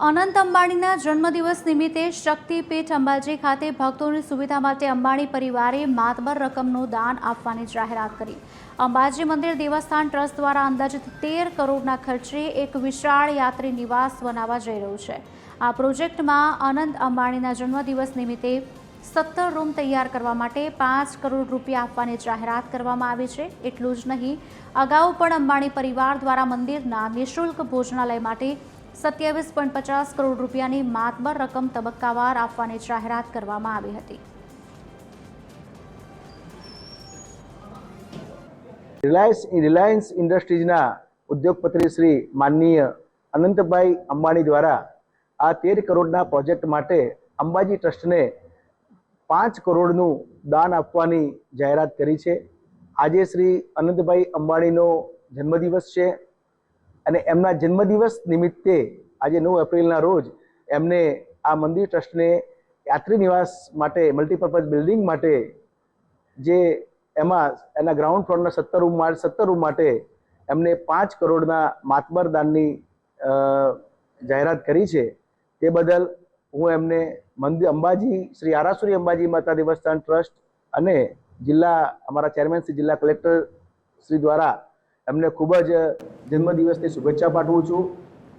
અનંત અંબાણીના જન્મદિવસ નિમિત્તે શક્તિપીઠ અંબાજી ખાતે ભક્તોની સુવિધા માટે અંબાણી પરિવારે માતબર રકમનું દાન આપવાની જાહેરાત કરી। અંબાજી મંદિર દેવસ્થાન ટ્રસ્ટ દ્વારા અંદાજિત 13 કરોડના ખર્ચે એક વિશાળ યાત્રી નિવાસ બનાવવા જઈ રહ્યું છે। આ પ્રોજેક્ટમાં અનંત અંબાણીના જન્મદિવસ નિમિત્તે 17 રૂમ તૈયાર કરવા માટે 5 કરોડ રૂપિયા આપવાની જાહેરાત કરવામાં આવી છે। એટલું જ નહીં, અગાઉ પણ અંબાણી પરિવાર દ્વારા મંદિરના નિઃશુલ્ક ભોજનાલય માટે 27.50 કરોડ રૂપિયાની માતબર રકમ તબક્કાવાર આપવાની જાહેરાત કરવામાં આવી હતી। રિલાયન્સ ઇન્ડસ્ટ્રીઝના ઉદ્યોગપતિ શ્રી માનનીય અનંતભાઈ અંબાણી દ્વારા આ 13 કરોડના પ્રોજેક્ટ માટે અંબાજી ટ્રસ્ટને 5 કરોડનું દાન આપવાની જાહેરાત કરી છે। આજે શ્રી અનંતભાઈ અંબાણીનો જન્મદિવસ છે અને એમના જન્મદિવસ નિમિત્તે આજે 9 એપ્રિલના રોજ એમને આ મંદિર ટ્રસ્ટને યાત્રી નિવાસ માટે મલ્ટીપર્પઝ બિલ્ડિંગ માટે જે એમાં એના ગ્રાઉન્ડ ફ્લોરના 17 રૂમ માટે એમને 5 કરોડના માતબર દાનની જાહેરાત કરી છે। તે બદલ હું એમને મંદિર અંબાજી શ્રી આરાસુરી અંબાજી માતા દેવસ્થાન ટ્રસ્ટ અને જિલ્લા અમારા ચેરમેન શ્રી જિલ્લા કલેક્ટર શ્રી દ્વારા એમને ખૂબ જ જન્મદિવસની શુભેચ્છા પાઠવું છું।